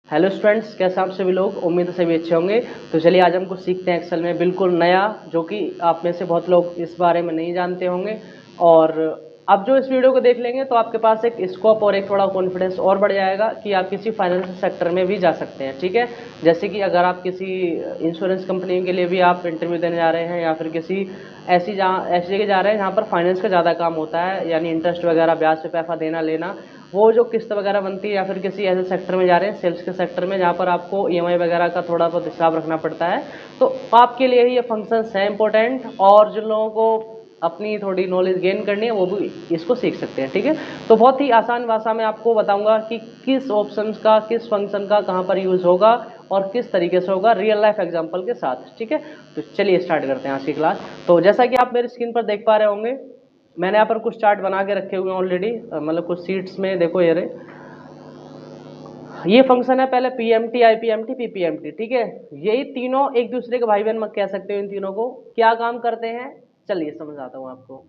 Hello students, कैसे आप सभी लोग? उम्मीद है सभी अच्छे होंगे। तो चलिए आज हम कुछ सीखते हैं एक्सेल में बिल्कुल नया, जो कि आप में से बहुत लोग इस बारे में नहीं जानते होंगे। और अब जो इस वीडियो को देख लेंगे तो आपके पास एक स्कोप और एक थोड़ा कॉन्फिडेंस और बढ़ जाएगा कि आप किसी फाइनेंशियल सेक्टर में भी जा सकते हैं। ठीक है, जैसे कि अगर आप किसी इंश्योरेंस कंपनी के लिए भी आप इंटरव्यू देने जा रहे हैं, या फिर किसी ऐसी जगह जा रहे हैं जहाँ पर फाइनेंस का ज़्यादा काम होता है, यानी इंटरेस्ट वगैरह, ब्याज पे पैसा देना लेना, वो जो किस्त वगैरह बनती है, या फिर किसी ऐसे सेक्टर में जा रहे हैं, सेल्स के सेक्टर में, जहाँ पर आपको ईएमआई वगैरह का थोड़ा बहुत हिसाब रखना पड़ता है, तो आपके लिए ही ये फंक्शंस हैं इंपॉर्टेंट। और जिन लोगों को अपनी थोड़ी नॉलेज गेन करनी है वो भी इसको सीख सकते हैं। ठीक है, तो बहुत ही आसान भाषा में आपको बताऊंगा कि किस ऑप्शन का, किस फंक्शन का कहाँ पर यूज़ होगा और किस तरीके से होगा, रियल लाइफ एग्जाम्पल के साथ। ठीक है, तो चलिए स्टार्ट करते हैं आज की क्लास। तो जैसा कि आप मेरी स्क्रीन पर देख पा रहे होंगे, मैंने यहाँ पर कुछ चार्ट बना के रखे हुए हैं ऑलरेडी, मतलब कुछ सीट्स में देखो ये रहे। ये फंक्शन है पहले पीएमटी, आईपीएमटी, पीपीएमटी। ठीक है, यही तीनों एक दूसरे के भाई बहन कह सकते हो। इन तीनों को क्या काम करते हैं, चलिए समझाता हूँ आपको।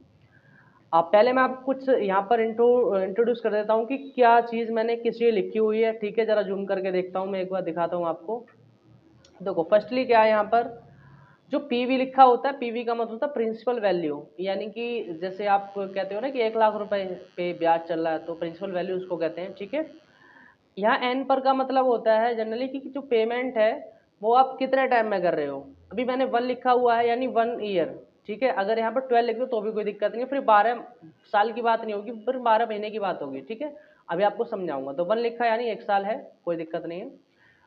आप पहले मैं आपको कुछ यहाँ पर इंट्रोड्यूस कर देता हूँ कि क्या चीज़ मैंने किस लिए लिखी हुई है। ठीक है, जरा जूम करके देखता हूँ, मैं एक बार दिखाता हूँ आपको। देखो फर्स्टली क्या है, यहाँ पर जो पीवी लिखा होता है, पीवी का मतलब होता है प्रिंसिपल वैल्यू, यानी कि जैसे आप कहते हो ना कि 1 लाख रुपए पे ब्याज चल रहा है, तो प्रिंसिपल वैल्यू उसको कहते हैं। ठीक है, यहाँ एन पर का मतलब होता है जनरली कि जो पेमेंट है वो आप कितने टाइम में कर रहे हो। अभी मैंने 1 लिखा हुआ है, यानी 1 ईयर। ठीक है, अगर यहाँ पर 12 लिख दो तो भी कोई दिक्कत नहीं है, फिर 12 साल की बात नहीं होगी, फिर 12 महीने की बात होगी। ठीक है, अभी आपको समझाऊंगा। तो 1 लिखा यानी 1 साल है, कोई दिक्कत नहीं है।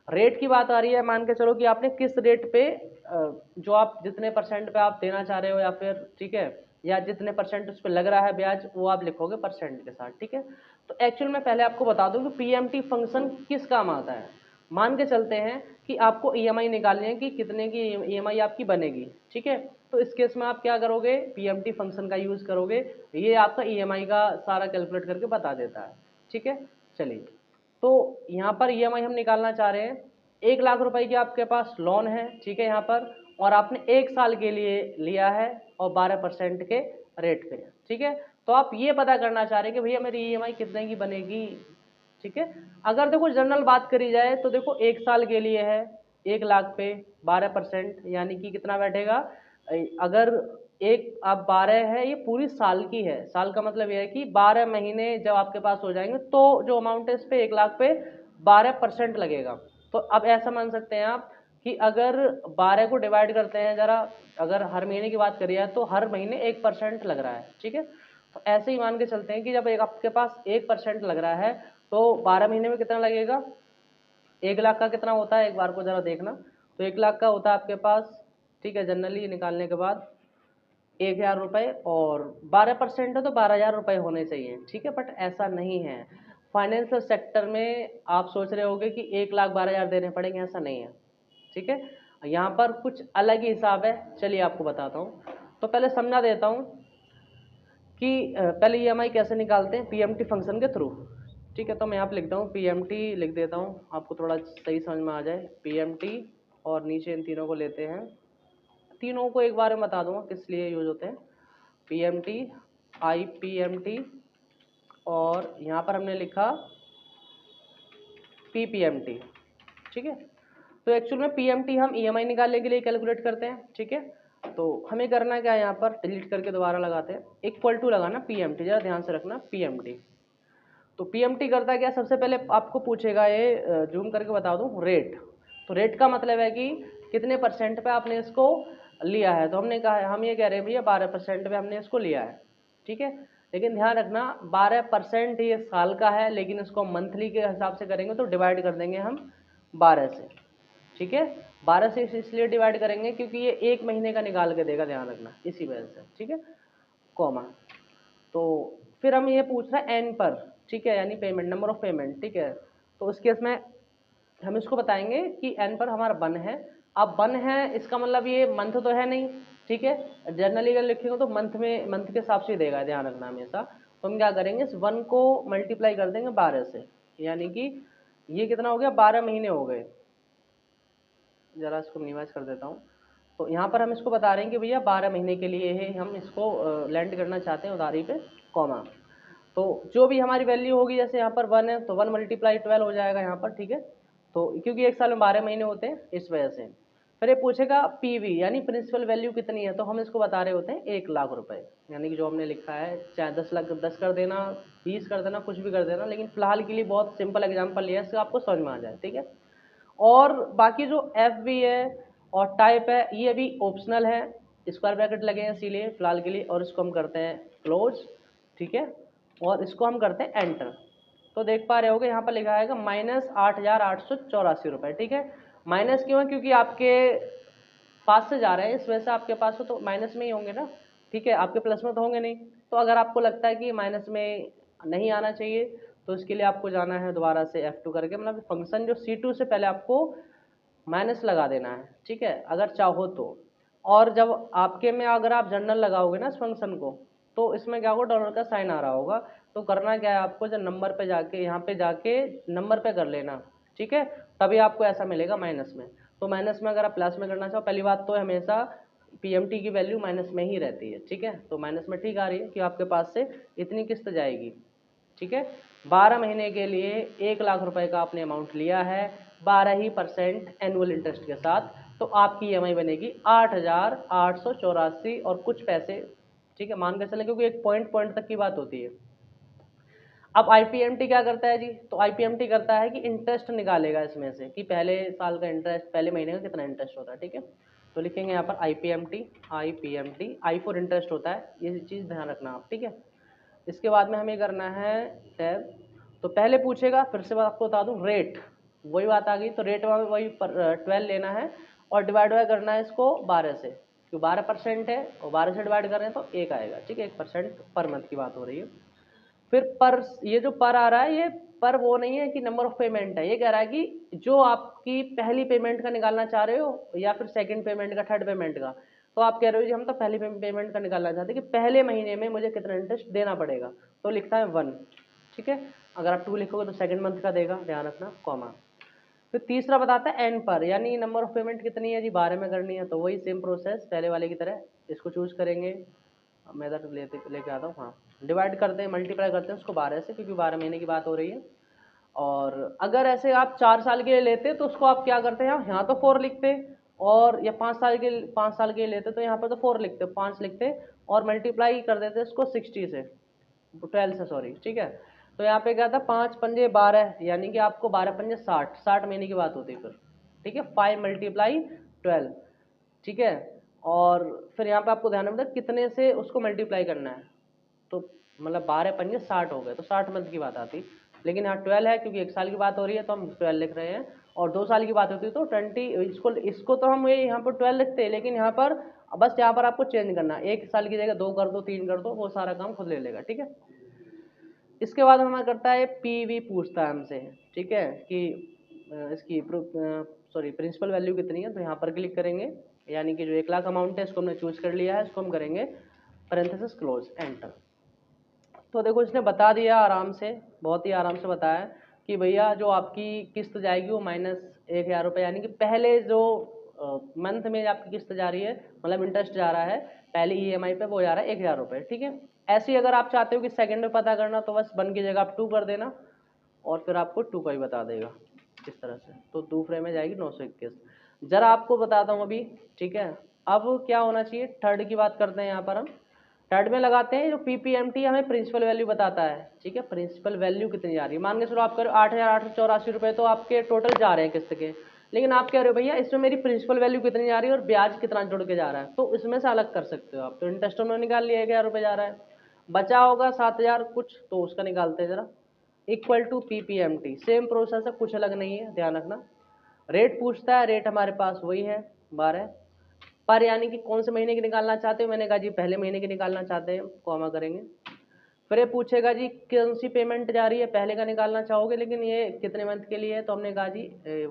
रेट की बात आ रही है, मान के चलो कि आपने किस रेट पे जो आप जितने परसेंट पे आप देना चाह रहे हो, या फिर ठीक है, या जितने परसेंट उस पर लग रहा है ब्याज, वो आप लिखोगे परसेंट के साथ। ठीक है, तो एक्चुअल में पहले आपको बता दूं कि पीएमटी फंक्शन किस काम आता है। मान के चलते हैं कि आपको ईएमआई निकालनी है कि कितने की ईएमआई आपकी बनेगी। ठीक है, तो इस केस में आप क्या करोगे, पीएमटी फंक्शन का यूज करोगे। ये आपका ईएमआई का सारा कैलकुलेट करके बता देता है। ठीक है, चलिए, तो यहाँ पर ईएमआई हम निकालना चाह रहे हैं। 1 लाख रुपए की आपके पास लोन है। ठीक है, यहाँ पर, और आपने 1 साल के लिए लिया है और 12% के रेट पे। ठीक है, तो आप ये पता करना चाह रहे हैं कि भैया मेरी ईएमआई कितने की बनेगी। ठीक है, अगर देखो जनरल बात करी जाए तो देखो 1 साल के लिए है, 1 लाख पे 12%, यानी कि कितना बैठेगा। अगर एक आप 12 है, ये पूरी साल की है। साल का मतलब ये है कि 12 महीने जब आपके पास हो जाएंगे तो जो अमाउंट है इस पे 1 लाख पे 12% लगेगा। तो अब ऐसा मान सकते हैं आप कि अगर 12 को डिवाइड करते हैं जरा, अगर हर महीने की बात करिए तो हर महीने 1% लग रहा है। ठीक है, तो ऐसे ही मान के चलते हैं कि जब एक आपके पास 1% लग रहा है तो 12 महीने में कितना लगेगा। 1 लाख का कितना होता है, एक बार को जरा देखना। तो 1 लाख का होता है आपके पास, ठीक है, जनरली निकालने के बाद 1,000 रुपये, और 12% है तो 12,000 रुपये होने चाहिए। ठीक है, बट ऐसा नहीं है। फाइनेंशियल सेक्टर में आप सोच रहे होगे कि 1,12,000 देने पड़ेंगे, ऐसा नहीं है। ठीक है, यहाँ पर कुछ अलग ही हिसाब है, चलिए आपको बताता हूँ। तो पहले समझा देता हूँ कि पहले ईएमआई कैसे निकालते हैं पीएमटी फंक्शन के थ्रू। ठीक है, तो मैं यहाँ पे लिखता हूँ, पीएमटी लिख देता हूँ आपको थोड़ा सही समझ में आ जाए। पीएमटी, और नीचे इन तीनों को लेते हैं। तीनों को एक बार में बता दूंगा किस लिए यूज होते हैं। पीएमटी, आईपीएमटी, और यहाँ पर हमने लिखा पीपीएमटी। ठीक है, तो एक्चुअल में पीएमटी हम ईएमआई निकालने के लिए कैलकुलेट करते हैं। ठीक है, तो हमें करना क्या है, यहाँ पर डिलीट करके दोबारा लगाते हैं, इक्वल टू लगाना पीएमटी, जरा ध्यान से रखना पीएमटी। तो पीएमटी करता क्या, सबसे पहले आपको पूछेगा ये, जूम करके बता दूं, रेट। तो रेट का मतलब है कि कितने परसेंट पे आपने इसको लिया है। तो हमने कहा है, हम ये कह रहे हैं भैया 12% पे हमने इसको लिया है। ठीक है, लेकिन ध्यान रखना 12% ये साल का है, लेकिन इसको मंथली के हिसाब से करेंगे तो डिवाइड कर देंगे हम 12 से। ठीक है, 12 से इसलिए डिवाइड करेंगे क्योंकि ये 1 महीने का निकाल के देगा, ध्यान रखना इसी वजह से। ठीक है, कॉमा। तो फिर हम ये पूछ रहे हैं एन पर। ठीक है, यानी पेमेंट, नंबर ऑफ पेमेंट। ठीक है, तो उस केस में हम इसको बताएंगे कि एन पर हमारा 1 है। अब 1 है इसका मतलब ये मंथ तो है नहीं। ठीक है, जनरली अगर लिखेंगे तो मंथ में, मंथ के हिसाब से देगा, ध्यान रखना हमेशा। तो हम क्या करेंगे, इस 1 को मल्टीप्लाई कर देंगे 12 से, यानी कि ये कितना हो गया, 12 महीने हो गए। जरा इसको मिनिमाइज कर देता हूँ। तो यहाँ पर हम इसको बता रहे हैं कि भैया 12 महीने के लिए है, हम इसको लैंड करना चाहते हैं उधारी पे, कॉमा। तो जो भी हमारी वैल्यू होगी, जैसे यहाँ पर 1 है तो 1 × 12 हो जाएगा यहाँ पर। ठीक है, तो क्योंकि एक साल में 12 महीने होते हैं इस वजह से। फिर ये पूछेगा पीवी यानी प्रिंसिपल वैल्यू कितनी है, तो हम इसको बता रहे होते हैं 1,00,000 रुपए, यानी कि जो हमने लिखा है चाहे 10 लाख 10 कर देना, 20 कर देना, कुछ भी कर देना, लेकिन फिलहाल के लिए बहुत सिंपल एग्जाम्पल लिया है, इससे आपको समझ में आ जाए, ठीक है। और बाकी जो एफ बी है और टाइप है ये अभी ऑप्शनल है, स्क्वायर ब्रैकेट लगे हैं इसीलिए फिलहाल के लिए, और इसको हम करते हैं क्लोज, ठीक है, और इसको हम करते हैं एंटर। तो देख पा रहे होगे यहाँ पर लिखा है -8,884 रुपये, ठीक है। माइनस क्यों है, क्योंकि आपके पास से जा रहे हैं इस वजह से आपके पास तो माइनस में ही होंगे ना, ठीक है, आपके प्लस में तो होंगे नहीं। तो अगर आपको लगता है कि माइनस में नहीं आना चाहिए तो इसके लिए आपको जाना है दोबारा से F2 करके, मतलब फंक्शन जो C2 से पहले आपको माइनस लगा देना है, ठीक है, अगर चाहो तो। और जब आपके में अगर आप जनरल लगाओगे ना इस फंक्शन को, तो इसमें क्या होगा, डॉलर का साइन आ रहा होगा। तो करना क्या है आपको, जब नंबर पे जाके यहाँ पे जाके नंबर पे कर लेना, ठीक है, तभी आपको ऐसा मिलेगा माइनस में। तो माइनस में अगर आप प्लस में करना चाहो, पहली बात तो हमेशा पीएमटी की वैल्यू माइनस में ही रहती है, ठीक है। तो माइनस में ठीक आ रही है कि आपके पास से इतनी किस्त जाएगी, ठीक है। 12 महीने के लिए 1,00,000 रुपए का आपने अमाउंट लिया है 12% एनुअल इंटरेस्ट के साथ, तो आपकी ईएमआई बनेगी 8,884 और कुछ पैसे, ठीक है, मान के चले, क्योंकि एक पॉइंट पॉइंट तक की बात होती है। अब आईपीएमटी क्या करता है जी, तो आईपीएमटी करता है कि इंटरेस्ट निकालेगा इसमें से कि पहले साल का इंटरेस्ट, पहले महीने का कितना इंटरेस्ट होता है, ठीक है। तो लिखेंगे यहाँ पर IPMT, IPMT, I for interest होता है, ये चीज़ ध्यान रखना आप, ठीक है। इसके बाद में हमें करना है टैब। तो पहले पूछेगा, फिर से आपको बता दूं, रेट, वही बात आ गई, तो रेट में वही 12 लेना है और डिवाइड बाय करना है इसको 12 से, क्यों 12% है और 12 से डिवाइड करें तो 1 आएगा, ठीक है, 1% पर मंथ की बात हो रही है। फिर पर, ये जो पर आ रहा है ये पर वो नहीं है कि नंबर ऑफ पेमेंट है, ये कह रहा है कि जो आपकी पहली पेमेंट का निकालना चाह रहे हो या फिर सेकंड पेमेंट का, थर्ड पेमेंट का। तो आप कह रहे हो जी हम तो पहली पेमेंट का निकालना चाहते हैं कि पहले महीने में मुझे कितना इंटरेस्ट देना पड़ेगा, तो लिखता है 1, ठीक है। अगर आप 2 लिखोगे तो सेकंड मंथ का देगा, ध्यान रखना, कॉमा। फिर तीसरा बताता है एन पर, यानी नंबर ऑफ पेमेंट कितनी है जी, 12 में करनी है, तो वही सेम प्रोसेस पहले वाले की तरह, इसको चूज करेंगे, मैं इधर लेके आता हूँ, हाँ, डिवाइड करते हैं, मल्टीप्लाई करते हैं उसको 12 से, क्योंकि 12 महीने की बात हो रही है। और अगर ऐसे आप 4 साल के लिए लेते तो उसको आप क्या करते हैं, यहाँ तो 4 लिखते, और या 5 साल के लिए लेते तो यहाँ पर तो 4 लिखते, 5 लिखते, और मल्टीप्लाई कर देते इसको 60 से, 12 से, सॉरी, ठीक है। तो यहाँ पे क्या था, 5 पंजे 12, यानी कि आपको 12 पंजे 60, 60 महीने की बात होती है फिर, ठीक है, 5 मल्टीप्लाई 12, ठीक है। और फिर यहाँ पे आपको ध्यान रखना कितने से उसको मल्टीप्लाई करना है, तो मतलब 12 पंजे 60 हो गए, तो 60 मंथ की बात आती। लेकिन यहाँ 12 है क्योंकि 1 साल की बात हो रही है तो हम 12 लिख रहे हैं, और 2 साल की बात होती है तो 20, इसको तो हम ये यहाँ पर 12 लिखते हैं, लेकिन यहाँ पर बस यहाँ पर आपको चेंज करना, 1 साल की जगह 2 कर दो, 3 कर दो, वो सारा काम खुद ले लेगा, ठीक है। इसके बाद हमारा करता है पीवी, पूछता है हमसे, ठीक है, कि इसकी सॉरी प्रिंसिपल वैल्यू कितनी है, तो यहाँ पर क्लिक करेंगे, यानी कि जो 1,00,000 अमाउंट है इसको हमने चूज कर लिया है, इसको हम करेंगे पैरेंथेसिस क्लोज, एंटर। तो देखो इसने बता दिया आराम से, बहुत ही आराम से बताया कि भैया जो आपकी किस्त जाएगी वो -1,000 रुपये, यानी कि पहले जो मंथ में आपकी किस्त जा रही है, मतलब इंटरेस्ट जा रहा है पहले ईएमआई पे, वो जा रहा है 1,000 रुपये, ठीक है। ऐसे ही अगर आप चाहते हो कि सेकंड में पता करना, तो बस 1 की जगह आप 2 कर देना और फिर आपको 2 का ही बता देगा इस तरह से, तो दूसरे में जाएगी 921। जरा आपको बताता हूँ अभी, ठीक है। अब क्या होना चाहिए, थर्ड की बात करते हैं, यहाँ पर हम थर्ड में लगाते हैं, जो पीपीएमटी हमें प्रिंसिपल वैल्यू बताता है, ठीक है, प्रिंसिपल वैल्यू कितनी जा रही है, मान के चलो आप करो 8,884 रुपये, तो आपके टोटल जा रहे हैं किस्त के, लेकिन आप कह रहे हो भैया इसमें मेरी प्रिंसिपल वैल्यू कितनी जा रही है और ब्याज कितना जुड़ के जा रहा है, तो इसमें से अलग कर सकते हो आप। तो इंटरेस्ट उन्होंने निकाल लिया 1,000 रुपये जा रहा है, बचा होगा 7,000 कुछ, तो उसका निकालते हैं जरा, equal to PPMT, same process है, कुछ अलग नहीं है, ध्यान रखना। रेट पूछता है, रेट हमारे पास वही है 12 पर, यानी कि कौन से महीने की निकालना चाहते हो, मैंने कहा जी पहले महीने की निकालना चाहते हैं, कॉमा करेंगे। फिर ये पूछेगा जी कौन सी पेमेंट जा रही है, पहले का निकालना चाहोगे, लेकिन ये कितने मंथ के लिए है, तो हमने कहा जी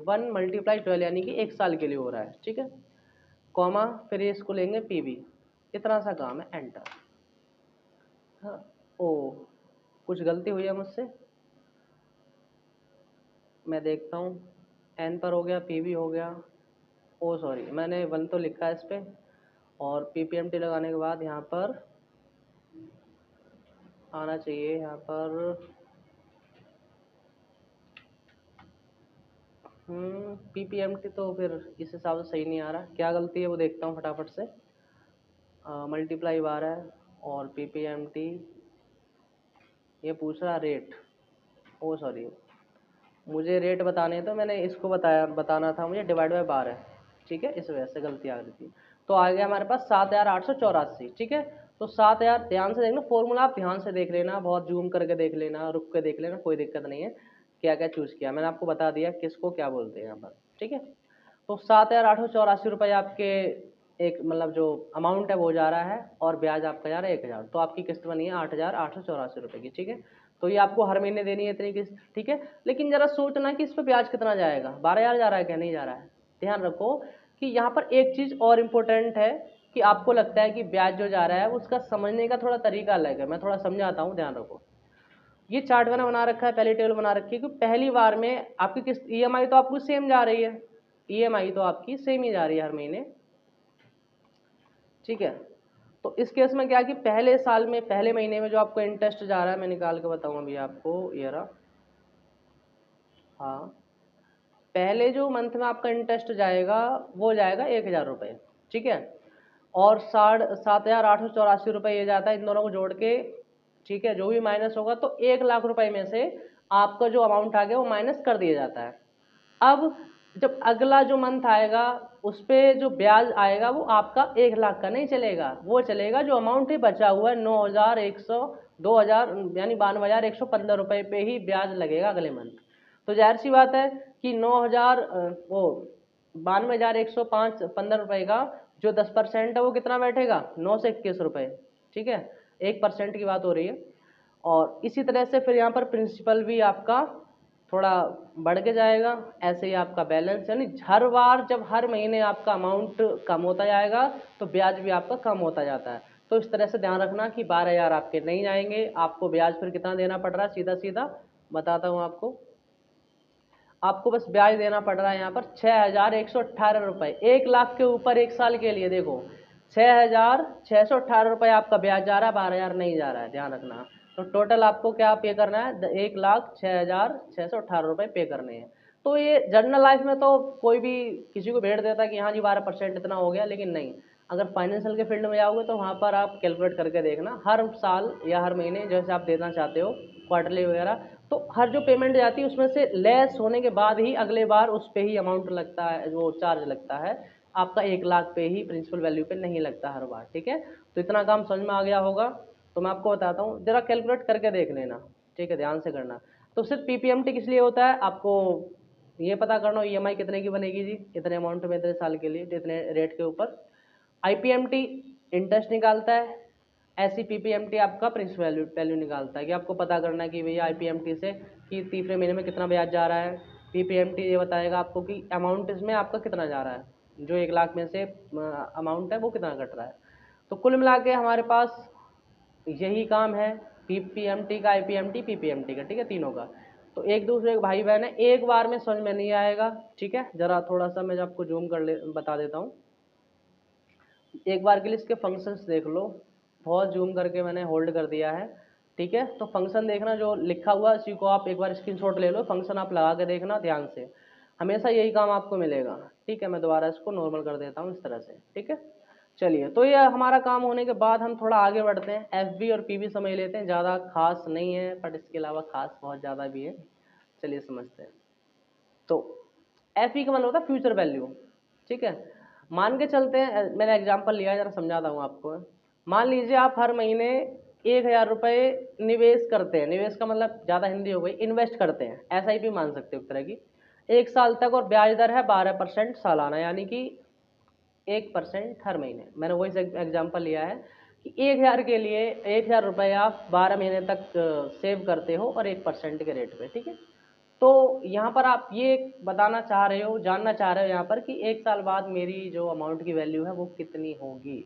1 मल्टीप्लाई 12, यानी कि 1 साल के लिए हो रहा है, ठीक है, कॉमा, फिर इसको लेंगे पीवी, इतना सा काम है, एंटर। हाँ, ओ कुछ गलती हुई है मुझसे, मैं देखता हूँ, एन पर हो गया, पीवी हो गया, ओ सॉरी, मैंने 1 तो लिखा है इस पर, और पीपीएमटी लगाने के बाद यहाँ पर आना चाहिए, यहाँ पर PPMT तो फिर इस हिसाब से सही नहीं आ रहा, क्या गलती है वो देखता हूँ फटाफट से। मल्टीप्लाई बार है और PPMT ये पूछ रहा रेट। ओ सॉरी, मुझे रेट बताने तो मैंने इसको बताना था मुझे डिवाइड बाय बार है, ठीक है, इस वजह से गलती आ रही थी। तो आ गया हमारे पास 7884, ठीक है। तो 7000 ध्यान से देखना, फॉर्मूला आप ध्यान से देख लेना, बहुत जूम करके देख लेना, रुक के देख लेना, कोई दिक्कत नहीं है। क्या क्या चूज़ किया मैंने आपको बता दिया किसको क्या बोलते हैं यहाँ पर, ठीक है। तो 7884 रुपये आपके एक मतलब जो अमाउंट है वो जा रहा है और ब्याज आपका जा रहा है 1000। तो आपकी किस्त बनी है 8884 रुपये की, ठीक है। तो ये आपको हर महीने देनी है इतनी किस्त, ठीक है। लेकिन जरा सोचना कि इस पर ब्याज कितना जाएगा, 12000 जा रहा है क्या नहीं जा रहा है। ध्यान रखो कि यहाँ पर एक चीज़ और इम्पोर्टेंट है कि आपको लगता है कि ब्याज जो जा रहा है उसका समझने का थोड़ा तरीका अलग है, मैं थोड़ा समझाता हूँ, ध्यान रखो। ये चार्ट मैंने बना रखा है, पहली टेबल बना रखी है कि पहली बार में आपकी किस्त EMI तो आपको सेम जा रही है, EMI तो आपकी सेम ही जा रही है हर महीने, ठीक है। तो इस केस में क्या कि पहले साल में पहले महीने में जो आपको इंटरेस्ट जा रहा है, मैं निकाल के बताऊँ अभी आपको, ये रहा, हाँ, पहले जो मंथ में आपका इंटरेस्ट जाएगा वो जाएगा 1000 रुपये, ठीक है। और 7884 रुपये ये जाता है इन दोनों को जोड़ के, ठीक है। जो भी माइनस होगा तो 1,00,000 रुपये में से आपका जो अमाउंट आ गया वो माइनस कर दिया जाता है। अब जब अगला जो मंथ आएगा उस पर जो ब्याज आएगा वो आपका 1,00,000 का नहीं चलेगा, वो चलेगा जो अमाउंट ही बचा हुआ है 9,100 2000 यानी 92,115 रुपये पे ही ब्याज लगेगा अगले मंथ। तो जाहिर सी बात है कि 9,000 वो 92,115 रुपये का जो 10% है वो कितना बैठेगा, 9 से 21 रुपये, ठीक है। 1% की बात हो रही है। और इसी तरह से फिर यहाँ पर प्रिंसिपल भी आपका थोड़ा बढ़ के जाएगा, ऐसे ही आपका बैलेंस, यानी हर बार जब हर महीने आपका अमाउंट कम होता जाएगा तो ब्याज भी आपका कम होता जाता है। तो इस तरह से ध्यान रखना कि 12,000 आपके नहीं जाएंगे, आपको ब्याज फिर कितना देना पड़ रहा है, सीधा सीधा बताता हूँ आपको। आपको बस ब्याज देना पड़ रहा है यहाँ पर 6,118 रुपये, 1,00,000 के ऊपर एक साल के लिए देखो 6,618 रुपये आपका ब्याज जा रहा है, 12,000 नहीं जा रहा है, ध्यान रखना। तो टोटल आपको क्या पे करना है, 1,06,618 रुपये पे करने हैं। तो ये जनरल लाइफ में तो कोई भी किसी को भेड़ देता है कि हाँ जी 12% इतना हो गया, लेकिन नहीं, अगर फाइनेंशियल के फील्ड में जाओगे तो वहाँ पर आप कैलकुलेट करके देखना, हर साल या हर महीने जैसे आप देना चाहते हो क्वार्टरली वगैरह, तो हर जो पेमेंट जाती है उसमें से लेस होने के बाद ही अगले बार उस पे ही अमाउंट लगता है, वो चार्ज लगता है आपका 1,00,000 पे ही, प्रिंसिपल वैल्यू पे नहीं लगता हर बार, ठीक है। तो इतना काम समझ में आ गया होगा। तो मैं आपको बताता हूँ, जरा कैलकुलेट करके देख लेना, ठीक है, ध्यान से करना। तो सिर्फ PPMT किस लिए होता है, आपको ये पता करना हो EMI कितने की बनेगी जी, इतने अमाउंट में इतने साल के लिए इतने रेट के ऊपर। IPMT इंटरेस्ट निकालता है, ऐसी PPMT आपका प्रिंसिपल वैल्यू निकालता है कि आपको पता करना है कि भैया IPMT से कि तीसरे महीने में कितना ब्याज जा रहा है। PPMT ये बताएगा आपको कि अमाउंट इसमें आपका कितना जा रहा है, जो 1,00,000 में से अमाउंट है वो कितना कट रहा है। तो कुल मिला के हमारे पास यही काम है PPMT का, IPMT PPMT का, ठीक है, तीनों का। तो एक दूसरे के भाई बहन है, एक बार में समझ में नहीं आएगा, ठीक है। जरा थोड़ा सा मैं आपको जूम कर ले बता देता हूँ, एक बार के लिए इसके फंक्शंस देख लो, बहुत जूम करके मैंने होल्ड कर दिया है, ठीक है। तो फंक्शन देखना जो लिखा हुआ है उसी को आप एक बार स्क्रीनशॉट ले लो, फंक्शन आप लगा के देखना ध्यान से, हमेशा यही काम आपको मिलेगा, ठीक है। मैं दोबारा इसको नॉर्मल कर देता हूँ इस तरह से, ठीक है। चलिए, तो ये हमारा काम होने के बाद हम थोड़ा आगे बढ़ते हैं, FB और PB समझ लेते हैं, ज़्यादा खास नहीं है बट इसके अलावा खास बहुत ज़्यादा भी है, चलिए समझते हैं। तो FE का मतलब होता है फ्यूचर वैल्यू, ठीक है। मान के चलते हैं, मैंने एग्जांपल लिया है, जरा समझाता हूँ आपको। मान लीजिए आप हर महीने 1,000 रुपये निवेश करते हैं, निवेश का मतलब ज़्यादा हिंदी हो गई, इन्वेस्ट करते हैं, SIP मान सकते हो एक तरह की, एक साल तक, और ब्याज दर है 12% सालाना, यानी कि 1% हर महीने। मैंने वही एग्जाम्पल लिया है कि 1,000 के लिए 1,000 रुपये आप 12 महीने तक सेव करते हो और 1% के रेट पे, ठीक है। तो यहाँ पर आप ये बताना चाह रहे हो, जानना चाह रहे हो यहाँ पर कि एक साल बाद मेरी जो अमाउंट की वैल्यू है वो कितनी होगी,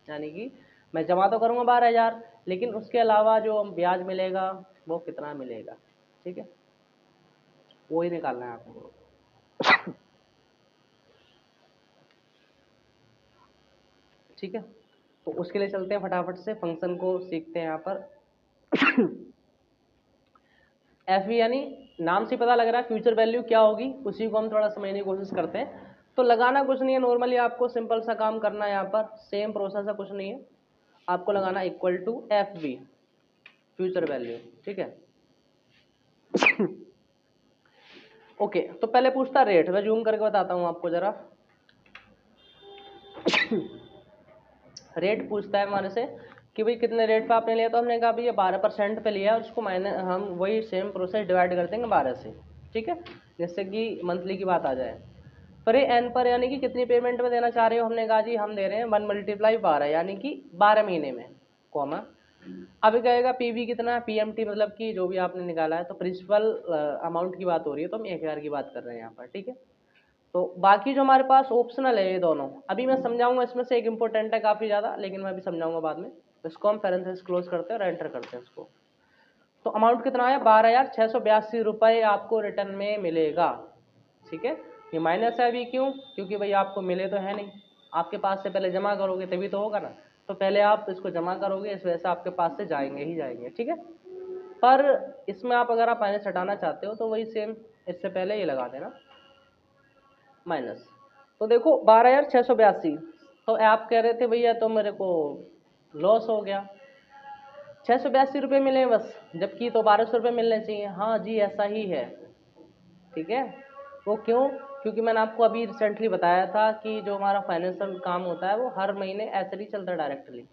यानी कि मैं जमा तो करूँगा 12,000, लेकिन उसके अलावा जो ब्याज मिलेगा वो कितना मिलेगा, ठीक है, वो ही निकालना है आपको। ठीक है, तो उसके लिए चलते हैं फटाफट से, फंक्शन को सीखते हैं यहाँ पर। FE यानी नाम से पता लग रहा है फ्यूचर वैल्यू क्या होगी, उसी को हम थोड़ा समझने की कोशिश करते हैं। तो लगाना कुछ नहीं है, नॉर्मली आपको सिंपल सा काम करना है, यहाँ पर सेम प्रोसेस है, कुछ नहीं है, आपको लगाना equal to F B future value, ठीक है। ओके तो पहले पूछता रेट, मैं जूम करके बताता हूँ आपको जरा। रेट पूछता है हमारे से कि भाई कितने रेट पे आपने लिया, तो हमने कहा भाई ये 12% पे लिया है, और उसको हम वही सेम प्रोसेस डिवाइड कर देंगे 12 से, ठीक है, जिससे कि मंथली की बात आ जाए। पर ये एन पर यानी कि कितनी पेमेंट में देना चाह रहे हो, हमने कहा जी हम दे रहे हैं 1 × 12 यानी कि 12 महीने में, कॉमा। अभी कहेगा पीवी कितना, पीएमटी मतलब कि जो भी आपने निकाला है, तो प्रिंसिपल अमाउंट की बात हो रही है, तो हम 1000 की बात कर रहे हैं यहाँ पर, ठीक है। तो बाकी जो हमारे पास ऑप्शनल है ये दोनों, अभी मैं समझाऊंगा, इसमें से एक इंपॉर्टेंट है काफ़ी ज़्यादा, लेकिन मैं अभी समझाऊंगा बाद में। तो इसको हम पैरेंथेसिस क्लोज करते हैं और एंटर करते हैं इसको। तो अमाउंट कितना है, 12,682 रुपये आपको रिटर्न में मिलेगा, ठीक है। ये माइनस है अभी, क्यों, क्योंकि भाई आपको मिले तो है नहीं, आपके पास से पहले जमा करोगे तभी तो होगा ना, तो पहले आप इसको जमा करोगे, इस वजह से आपके पास से जाएंगे ही जाएंगे, ठीक है। पर इसमें आप अगर आप माइनस हटाना चाहते हो तो वही सेम, इससे पहले ये लगा देना माइनस। तो देखो 12,682, तो आप कह रहे थे भैया तो मेरे को लॉस हो गया, 682 रुपये मिले बस, जबकि तो 1200 रुपये मिलने चाहिए। हाँ जी ऐसा ही है, ठीक है। वो क्यों, क्योंकि मैंने आपको अभी रिसेंटली बताया था कि जो हमारा फाइनेंशियल काम होता है वो हर महीने ऐसे ही चलता है डायरेक्टली,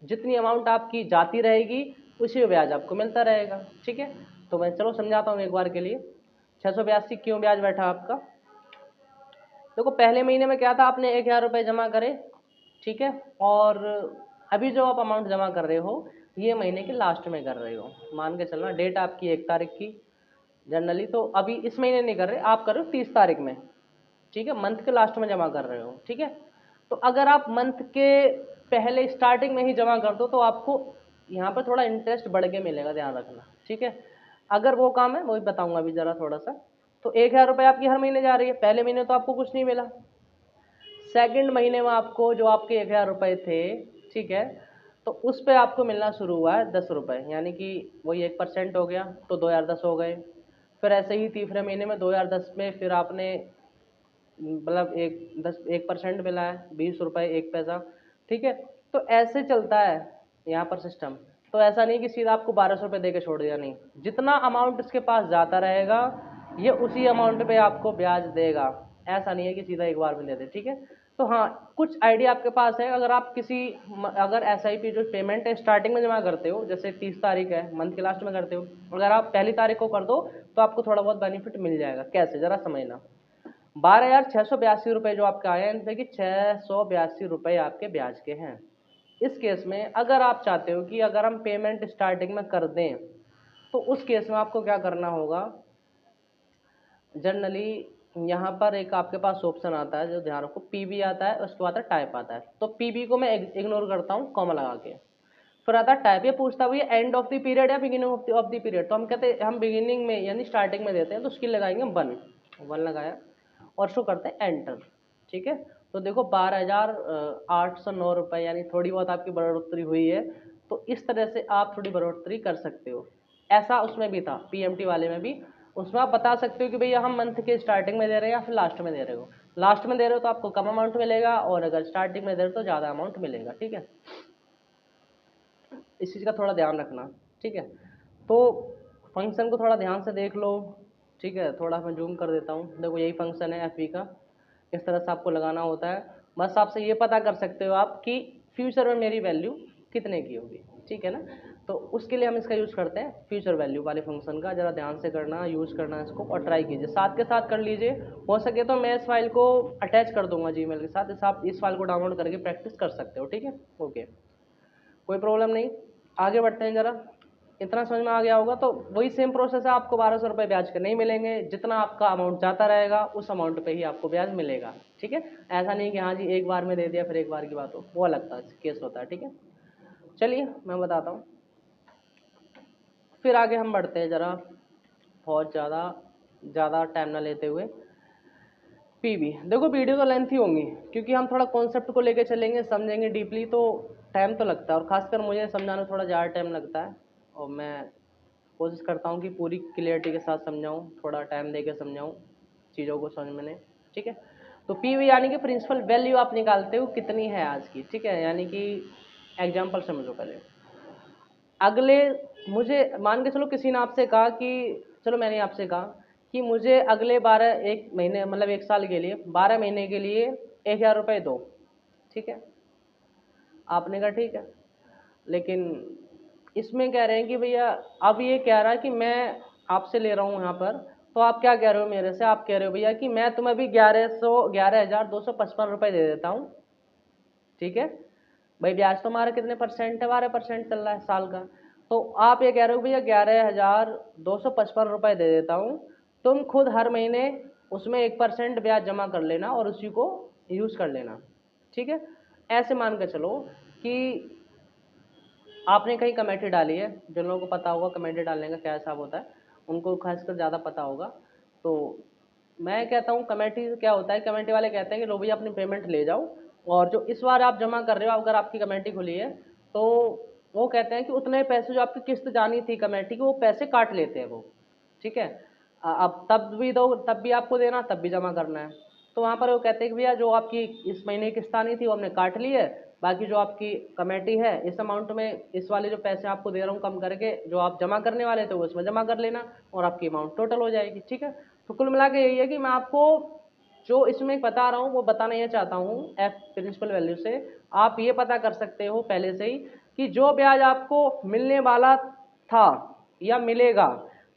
जितनी अमाउंट आपकी जाती रहेगी उसी ब्याज आपको मिलता रहेगा, ठीक है। तो मैं चलो समझाता हूँ एक बार के लिए, 682 क्यों ब्याज बैठा आपका। देखो पहले महीने में क्या था, आपने 1000 रुपये जमा करे, ठीक है, और अभी जो आप अमाउंट जमा कर रहे हो ये महीने के लास्ट में कर रहे हो, मान के चलना डेट आपकी 1 तारीख की जनरली, तो अभी इस महीने नहीं कर रहे, आप कर रहे हो 30 तारीख में, ठीक है, मंथ के लास्ट में जमा कर रहे हो, ठीक है। तो अगर आप मंथ के पहले स्टार्टिंग में ही जमा कर दो तो आपको यहाँ पर थोड़ा इंटरेस्ट बढ़ के मिलेगा, ध्यान रखना, ठीक है। अगर वो काम है वो भी बताऊंगा अभी जरा थोड़ा सा। तो 1000 रुपये आपकी हर महीने जा रही है, पहले महीने तो आपको कुछ नहीं मिला, सेकंड महीने में आपको जो आपके 1000 रुपये थे, ठीक है, तो उस पर आपको मिलना शुरू हुआ है 10 रुपये, यानी कि वही 1% हो गया, तो 2010 हो गए। फिर ऐसे ही तीसरे महीने में 2010 में फिर आपने मतलब 1% मिला है, 20 रुपये 1 पैसा, ठीक है। तो ऐसे चलता है यहाँ पर सिस्टम। तो ऐसा नहीं कि सीधा आपको 1200 रुपये दे के छोड़ दिया, नहीं, जितना अमाउंट इसके पास जाता रहेगा ये उसी अमाउंट पे आपको ब्याज देगा, ऐसा नहीं है कि सीधा एक बार में दे दे, ठीक है। तो हाँ कुछ आइडिया आपके पास है, अगर आप अगर एसआईपी जो पेमेंट है स्टार्टिंग में जमा करते हो, जैसे 30 तारीख है मंथ के लास्ट में करते हो, अगर आप पहली तारीख को कर दो तो आपको थोड़ा बहुत बेनिफिट मिल जाएगा। कैसे, जरा समझना। 12,682 रुपये जो आपके आए हैं, इनसे कि 682 रुपये आपके ब्याज के हैं। इस केस में अगर आप चाहते हो कि अगर हम पेमेंट स्टार्टिंग में कर दें, तो उस केस में आपको क्या करना होगा, जनरली यहाँ पर एक आपके पास ऑप्शन आता है, जो ध्यान रखो, पीबी आता है, उसके बाद टाइप आता है। तो पीबी को मैं इग्नोर करता हूँ कॉमा लगा के, फिर आता है टाइप। ये पूछता है एंड ऑफ द पीरियड या बिगिनिंग ऑफ द पीरियड, तो हम कहते हैं हम बिगिनिंग में यानी स्टार्टिंग में देते हैं, तो उसकी लगाएंगे 1 लगाया और शो करते हैं एंटर, ठीक है। तो देखो 12,809 रुपये, यानी थोड़ी बहुत आपकी बढ़ोतरी हुई है। तो इस तरह से आप थोड़ी बढ़ोतरी कर सकते हो, ऐसा उसमें भी था पीएमटी वाले में भी। उसमें आप बता सकते हो कि भैया हम मंथ के स्टार्टिंग में दे रहे हैं या फिर लास्ट में दे रहे हो। लास्ट में दे रहे हो तो आपको कम अमाउंट मिलेगा, और अगर स्टार्टिंग में दे रहे हो तो ज़्यादा अमाउंट मिलेगा, ठीक है। इस चीज़ का थोड़ा ध्यान रखना, ठीक है। तो फंक्शन को थोड़ा ध्यान से देख लो, ठीक है। थोड़ा मैं जूम कर देता हूँ, देखो यही फंक्शन है एफ का, इस तरह से आपको लगाना होता है। बस आपसे ये पता कर सकते हो आप कि फ्यूचर में मेरी वैल्यू कितने की होगी, ठीक है ना। तो उसके लिए हम इसका यूज़ करते हैं फ्यूचर वैल्यू वाले फंक्शन का, ज़रा ध्यान से करना, यूज़ करना इसको और ट्राई कीजिए, साथ के साथ कर लीजिए। हो सके तो मैं इस फाइल को अटैच कर दूंगा जीमेल के साथ, इस आप इस फाइल को डाउनलोड करके प्रैक्टिस कर सकते हो, ठीक है। ओके, कोई प्रॉब्लम नहीं, आगे बढ़ते हैं। जरा इतना समझ में आ गया होगा। तो वही सेम प्रोसेस है, आपको 1200 रुपये ब्याज के नहीं मिलेंगे, जितना आपका अमाउंट जाता रहेगा उस अमाउंट पे ही आपको ब्याज मिलेगा, ठीक है। ऐसा नहीं कि हाँ जी एक बार में दे दिया फिर एक बार की बात हो, वो अलग केस होता है, ठीक है। चलिए मैं बताता हूँ, फिर आगे हम बढ़ते हैं जरा, बहुत ज़्यादा टाइम ना लेते हुए। पीबी देखो वीडियो तो लेंथ ही होंगी, क्योंकि हम थोड़ा कॉन्सेप्ट को लेके चलेंगे, समझेंगे डीपली, तो टाइम तो लगता है, और खासकर मुझे समझाने थोड़ा ज़्यादा टाइम लगता है, और मैं कोशिश करता हूँ कि पूरी क्लियरिटी के साथ समझाऊँ, थोड़ा टाइम दे के समझाऊँ चीज़ों को समझने, ठीक है। तो पीवी यानी कि प्रिंसिपल वैल्यू आप निकालते हो कितनी है आज की, ठीक है। यानी कि एग्जाम्पल समझो पहले। अगले मुझे मान के चलो किसी ने आपसे कहा कि चलो मैंने आपसे कहा कि मुझे अगले 12 एक महीने मतलब 1 साल के लिए 12 महीने के लिए 1000 रुपये दो, ठीक है। आपने कहा ठीक है, लेकिन इसमें कह रहे हैं कि भैया अब ये कह रहा है कि मैं आपसे ले रहा हूँ यहाँ पर, तो आप क्या कह रहे हो मेरे से, आप कह रहे हो भैया कि मैं तुम्हें भी 11,255 रुपये दे देता हूँ, ठीक है। भाई ब्याज तो हमारा कितने परसेंट है, 12% चल रहा है साल का। तो आप ये कह रहे हो भैया 11,255 रुपये दे देता हूँ, तुम खुद हर महीने उसमें 1% ब्याज जमा कर लेना और उसी को यूज़ कर लेना, ठीक है। ऐसे मान के चलो कि आपने कहीं कमेटी डाली है, जिन लोगों को पता होगा कमेटी डालने का क्या हिसाब होता है उनको खासकर ज़्यादा पता होगा। तो मैं कहता हूँ कमेटी क्या होता है, कमेटी वाले कहते हैं कि लो भैया अपनी पेमेंट ले जाओ और जो इस बार आप जमा कर रहे हो, अगर आपकी कमेटी खुली है तो वो कहते हैं कि उतने पैसे जो आपकी किस्त जानी थी कमेटी की वो पैसे काट लेते हैं वो, ठीक है। अब तब भी दो, तब भी आपको देना, तब भी जमा करना है। तो वहाँ पर वो कहते हैं कि भैया जो आपकी इस महीने की किस्त आनी थी वो हमने काट ली है, बाकी जो आपकी कमेटी है इस अमाउंट में इस वाले जो पैसे आपको दे रहा हूँ कम करके जो आप जमा करने वाले थे वो इसमें जमा कर लेना और आपकी अमाउंट टोटल हो जाएगी, ठीक है। तो कुल मिला के यही है कि मैं आपको जो इसमें बता रहा हूँ वो बताना ये चाहता हूँ एफ प्रिंसिपल वैल्यू से आप ये पता कर सकते हो पहले से ही कि जो ब्याज आपको मिलने वाला था या मिलेगा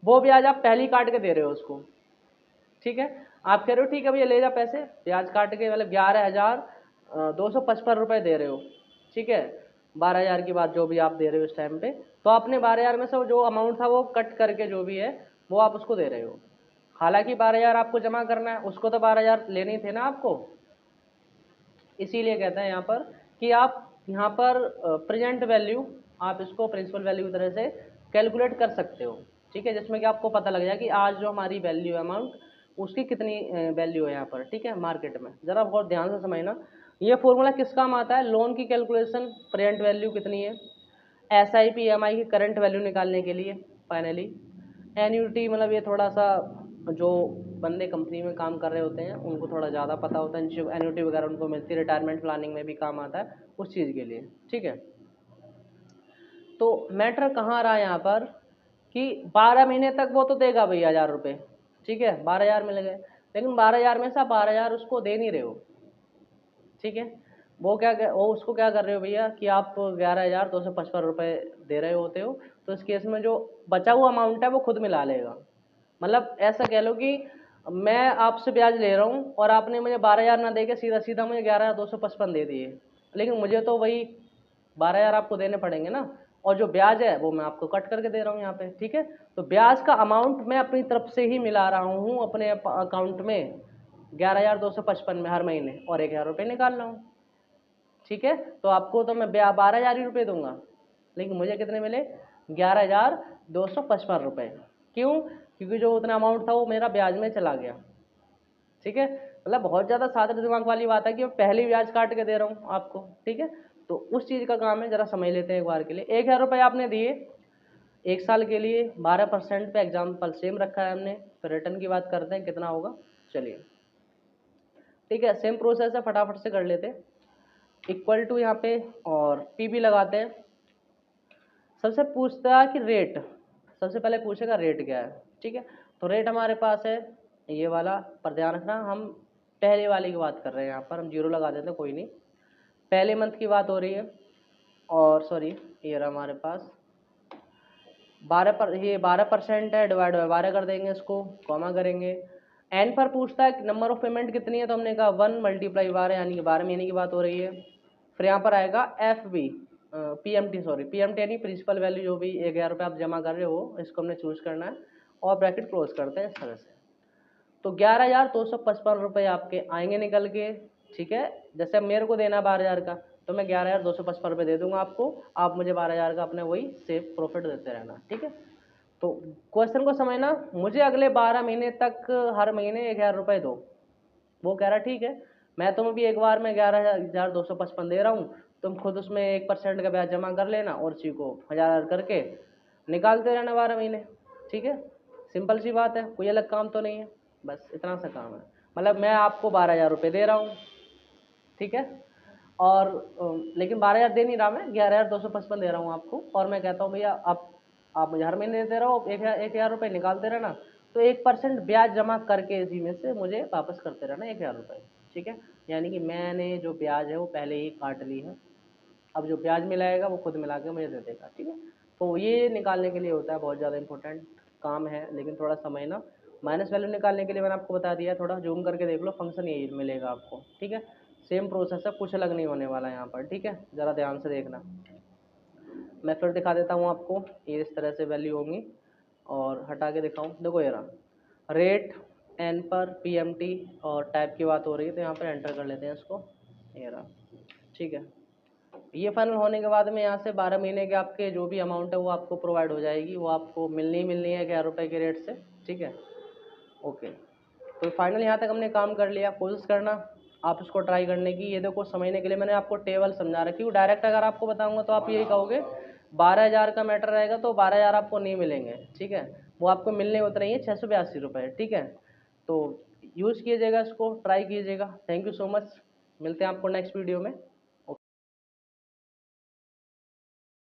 वो ब्याज आप पहले काट के दे रहे हो उसको, ठीक है। आप कह रहे हो ठीक है भैया ले जा पैसे, ब्याज काट के मतलब 11,255 रुपये दे रहे हो, ठीक है। 12,000 की बात जो भी आप दे रहे हो इस टाइम पे, तो आपने 12,000 में से जो अमाउंट था वो कट करके जो भी है वो आप उसको दे रहे हो। हालांकि 12,000 आपको जमा करना है, उसको तो 12,000 लेने ही थे ना आपको। इसीलिए कहते हैं यहाँ पर कि आप यहाँ पर प्रेजेंट वैल्यू आप इसको प्रिंसिपल वैल्यू की तरह से कैलकुलेट कर सकते हो, ठीक है। जिसमें कि आपको पता लग जाए कि आज जो हमारी वैल्यू है अमाउंट उसकी कितनी वैल्यू है यहाँ पर, ठीक है, मार्केट में। ज़रा बहुत ध्यान से समझना ये फॉर्मूला किस काम आता है, लोन की कैलकुलेशन प्रेजेंट वैल्यू कितनी है, SIP EMI की करंट वैल्यू निकालने के लिए फाइनली, एन्यूटी मतलब ये थोड़ा सा जो बंदे कंपनी में काम कर रहे होते हैं उनको थोड़ा ज़्यादा पता होता है, जो एन्यूटी वगैरह उनको मिलती है रिटायरमेंट प्लानिंग में भी काम आता है उस चीज़ के लिए, ठीक है। तो मैटर कहाँ रहा यहाँ पर कि 12 महीने तक वो तो देगा भैया 1,000 रुपये, ठीक है, 12,000 मिल गए, लेकिन 12,000 में से आप 12,000 उसको दे नहीं रहे हो, ठीक है। वो उसको क्या कर रहे हो भैया कि आप 11,255 रुपये दे रहे होते हो, तो इस केस में जो बचा हुआ अमाउंट है वो खुद मिला लेगा। मतलब ऐसा कह लो कि मैं आपसे ब्याज ले रहा हूँ और आपने मुझे 12,000 ना दे के सीधा सीधा मुझे 11,255 दे दिए, लेकिन मुझे तो वही 12,000 आपको देने पड़ेंगे ना, और जो ब्याज है वो मैं आपको कट करके दे रहा हूँ यहाँ पे, ठीक है। तो ब्याज का अमाउंट मैं अपनी तरफ से ही मिला रहा हूँ अपने अकाउंट में 11,255 में हर महीने और 1,000 रुपये निकाल रहा हूँ, ठीक है। तो आपको तो मैं 12,000 ही रुपये दूंगा, लेकिन मुझे कितने मिले 11,255 रुपये। क्यों? क्योंकि जो उतना अमाउंट था वो मेरा ब्याज में चला गया, ठीक है। मतलब बहुत ज़्यादा साधारण दिमाग वाली बात है कि मैं पहले ही ब्याज काट के दे रहा हूँ आपको, ठीक है। तो उस चीज़ का काम है, जरा समझ लेते हैं एक बार के लिए। 1,000 रुपये आपने दिए 1 साल के लिए, 12% पे एग्जाम्पल सेम रखा है हमने। तो रिटर्न की बात करते हैं कितना होगा, चलिए ठीक है, सेम प्रोसेस है, फटाफट से कर लेते हैं। इक्वल टू यहाँ पे और पी लगाते हैं। सबसे पूछता है कि रेट, सबसे पहले पूछेगा रेट क्या है, ठीक है। तो रेट हमारे पास है ये वाला, पर ध्यान रखना हम पहले वाले की बात कर रहे हैं, यहाँ पर हम 0 लगा देते हैं, कोई नहीं। पहले मंथ की बात हो रही है और सॉरी ये रहा हमारे पास 12% है, डिवाइड बाय 12 कर देंगे, इसको कॉमा करेंगे। एन पर पूछता है नंबर ऑफ पेमेंट कितनी है, तो हमने कहा 1 × 12 यानी कि 12 महीने की बात हो रही है। फिर यहाँ पर आएगा FB PMT यानी प्रिंसिपल वैल्यू, जो भी 1,000 रुपये आप जमा कर रहे हो इसको हमने चूज करना है और ब्रैकेट क्लोज करते हैं इस तरह से। तो 11,255 रुपये आपके आएंगे निकल के, ठीक है। जैसे अब मेरे को देना 12,000 का, तो मैं 11,255 रुपये दे दूंगा आपको, आप मुझे 12,000 का अपने वही सेफ प्रॉफिट देते रहना, ठीक है। तो क्वेश्चन को समझना, मुझे अगले 12 महीने तक हर महीने 1,000 रुपये दो। वो कह रहा ठीक है, मैं तुम्हें भी एक बार में 11,255 दे रहा हूँ, तुम खुद उसमें 1% का ब्याज जमा कर लेना और उसी को 1,000 करके निकालते रहना 12 महीने, ठीक है। सिंपल सी बात है, कोई अलग काम तो नहीं है, बस इतना सा काम है। मतलब मैं आपको 12,000 रुपये दे रहा हूँ, ठीक है। और लेकिन 12,000 दे नहीं रहा, मैं 11,255 दे रहा हूँ आपको। और मैं कहता हूँ भैया आप मुझे हर महीने देते रहो, 1,000 रुपये निकालते रहना, तो 1% ब्याज जमा करके इसी में से मुझे वापस करते रहना 1,000 रुपये, ठीक है। यानी कि मैंने जो ब्याज है वो पहले ही काट ली है, अब जो ब्याज मिलाएगा वो खुद मिला के मुझे दे देगा, ठीक है। तो ये निकालने के लिए होता है, बहुत ज़्यादा इंपॉर्टेंट काम है, लेकिन थोड़ा समय ना। माइनस वैल्यू निकालने के लिए मैंने आपको बता दिया, थोड़ा जूम करके देख लो, फंक्शन यही मिलेगा आपको, ठीक है। सेम प्रोसेस है, कुछ अलग नहीं होने वाला यहाँ पर, ठीक है। ज़रा ध्यान से देखना, मैं फिर दिखा देता हूँ आपको। ये इस तरह से वैल्यू होंगी, और हटा के दिखाऊँ, देखो ये रहा रेट एन पर पीएमटी, और टाइप की बात हो रही है तो यहाँ पर एंटर कर लेते हैं इसको, ये रहा, ठीक है। ये फाइनल होने के बाद में यहाँ से 12 महीने के आपके जो भी अमाउंट है वो आपको प्रोवाइड हो जाएगी, वो आपको मिलनी ही मिलनी है 1,000 रुपये के रेट से, ठीक है। ओके, तो फाइनल यहाँ तक हमने काम कर लिया। कोशिश करना आप इसको ट्राई करने की। ये देखो, समझने के लिए मैंने आपको टेबल समझा रहा है, क्योंकि डायरेक्ट अगर आपको बताऊंगा तो आप यही कहोगे 12,000 का मैटर रहेगा तो 12,000 आपको नहीं मिलेंगे, ठीक है। वो आपको मिलने उतने ही है 682 रुपये, ठीक है। तो यूज़ कीजिएगा इसको, ट्राई कीजिएगा। थैंक यू सो मच, मिलते हैं आपको नेक्स्ट वीडियो में।